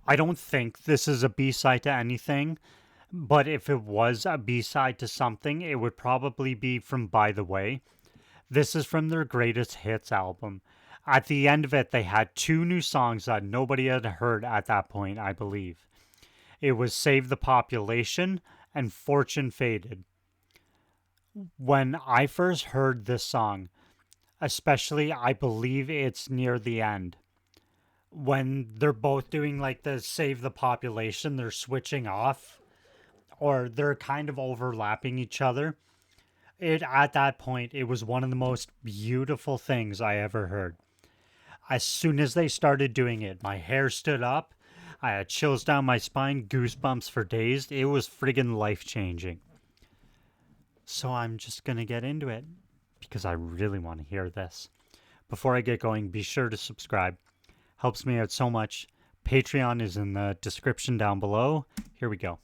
I don't think this is a B-side to anything, but if it was a B-side to something, it would probably be from By the Way. This is from their greatest hits album. At the end of it, they had two new songs that nobody had heard at that point, I believe. It was Save the Population and Fortune Faded. When I first heard this song, especially I believe it's near the end, when they're both doing like the Save the Population, they're switching off or they're kind of overlapping each other. It at that point, it was one of the most beautiful things I ever heard. As soon as they started doing it, my hair stood up. I had chills down my spine, goosebumps for days. It was friggin' life changing. So I'm just gonna get into it because I really want to hear this. Before I get going, be sure to subscribe. Helps me out so much. Patreon is in the description down below. Here we go.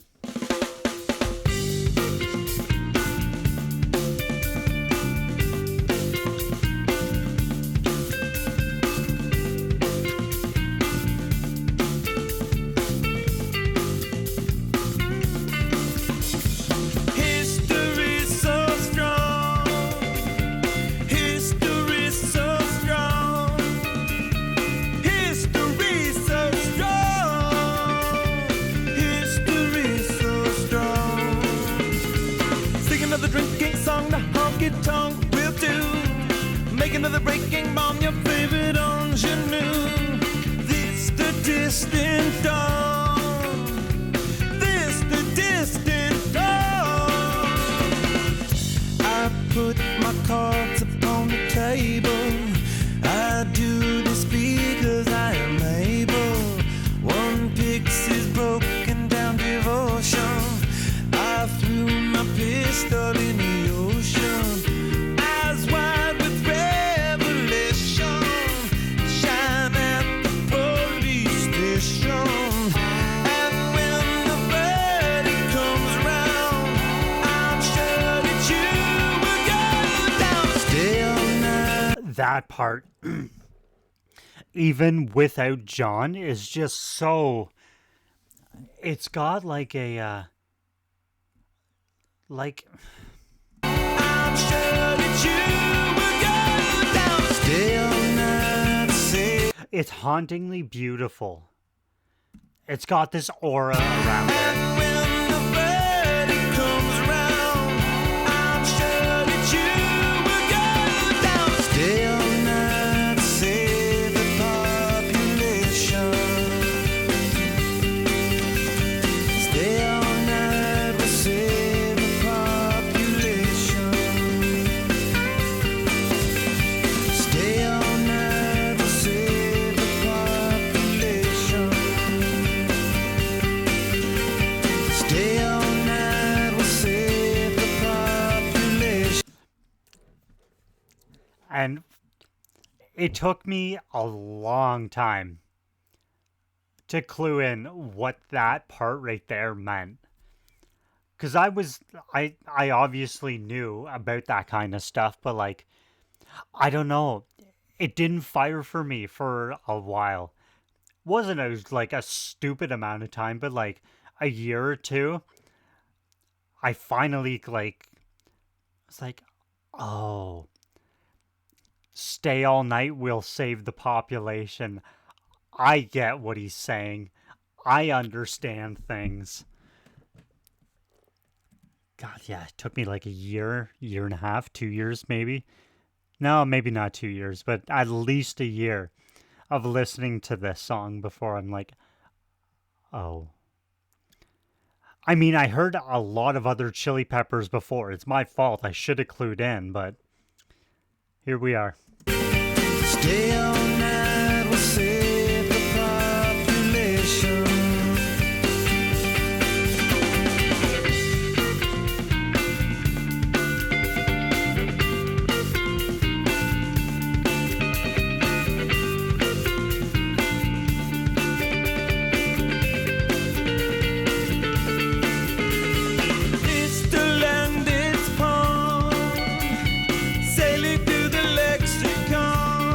Tongue will do. Make another breaking bomb your favorite ingenue. This the distant dawn. This the distant dawn. I put my cards upon the table. I do this because I am able. One pixie's broken down devotion. I threw my pistol in the ocean. That part, even without John, is just so. It's got like a, like. I'm sure that you will go down. It's hauntingly beautiful. It's got this aura around it. And it took me a long time to clue in what that part right there meant. Because I obviously knew about that kind of stuff, but like, I don't know. It didn't fire for me for a while. Wasn't like a stupid amount of time, but like a year or two. I finally was like, oh. Stay all night, we'll save the population. I get what he's saying. I understand things. God, yeah, it took me like a year and a half, 2 years maybe. No, maybe not 2 years, but at least a year of listening to this song before I'm like, oh. I mean, I heard a lot of other Chili Peppers before. It's my fault. I should have clued in, but here we are. Stay all night, we'll save the population. It's the land, it's pond, sailing through the Lexicon.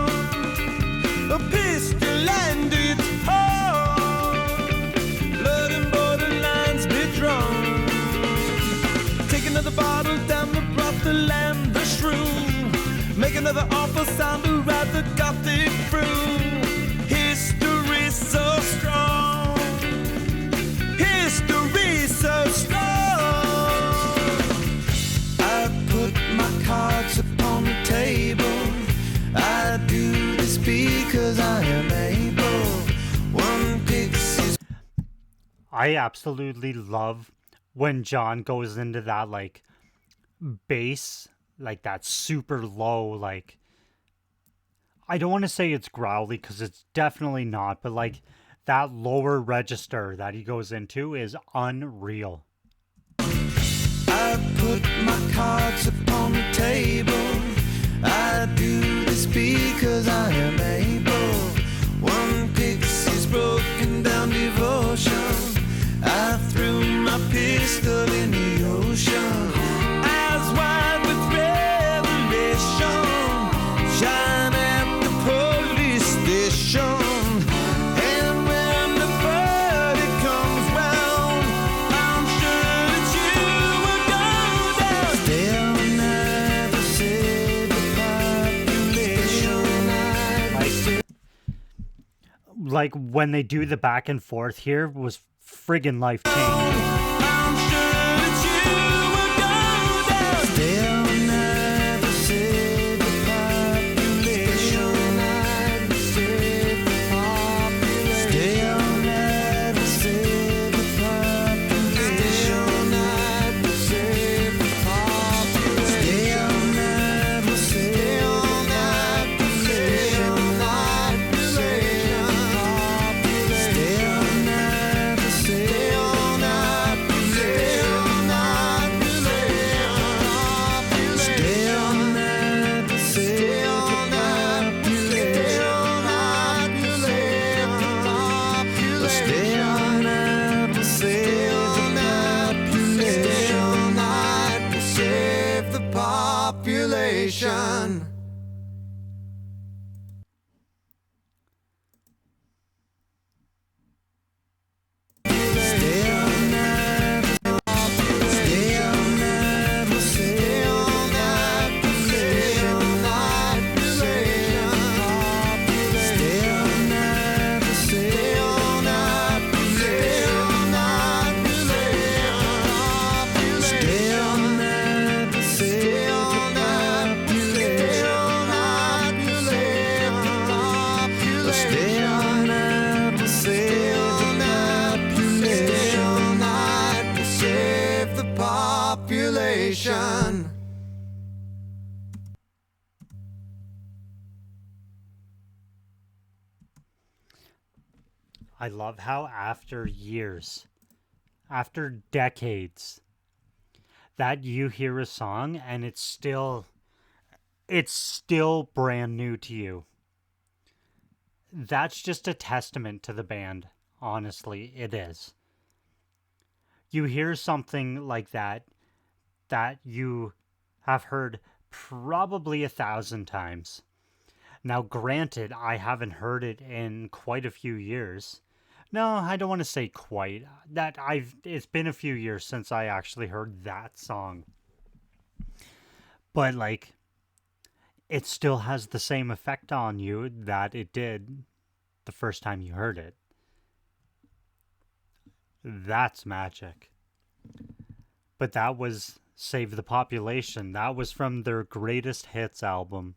to land the shrew. Make another awful sound to ride the gothic through. History so strong. History so strong. I put my cards upon the table. I do this because I am able. One pixie's I absolutely love when John goes into that like bass, like that super low, like I don't want to say it's growly because it's definitely not, but like that lower register that he goes into is unreal. I put my cards upon the table. I do this because I am able. One pixie's broken down devotion. I threw my pistol in the ocean. Eyes wide with revelation. Shine at the police station. And when the verdict comes round, I'm sure that you will go down. Stay all night to save the population. Like when they do the back and forth here was friggin' life changing. I'm sure that you will go down. Stay all night to save the population. Stay all night to save the population. Stay all night to save the population. Population. I love how after years, after decades, that you hear a song and it's still brand new to you. That's just a testament to the band. Honestly, it is. You hear something like that you have heard probably 1,000 times. Now, granted, I haven't heard it in quite a few years. No, I don't want to say quite. It's been a few years since I actually heard that song. But like it still has the same effect on you that it did the first time you heard it. That's magic. But that was Save the Population. That was from their greatest hits album,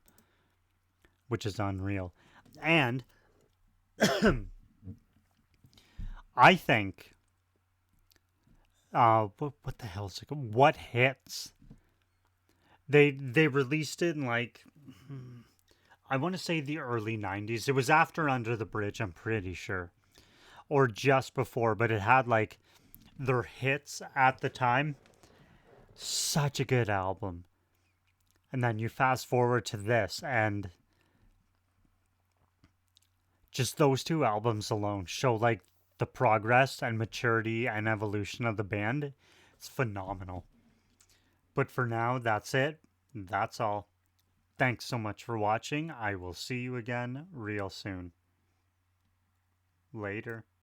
which is unreal. And I think what the hell is it? What Hits? They released it in like I want to say the early 90s. It was after Under the Bridge, I'm pretty sure. Or just before, but it had like their hits at the time. Such a good album. And then you fast forward to this, and just those two albums alone show like the progress and maturity and evolution of the band. It's phenomenal. But for now, that's it. That's all. Thanks so much for watching. I will see you again real soon. Later.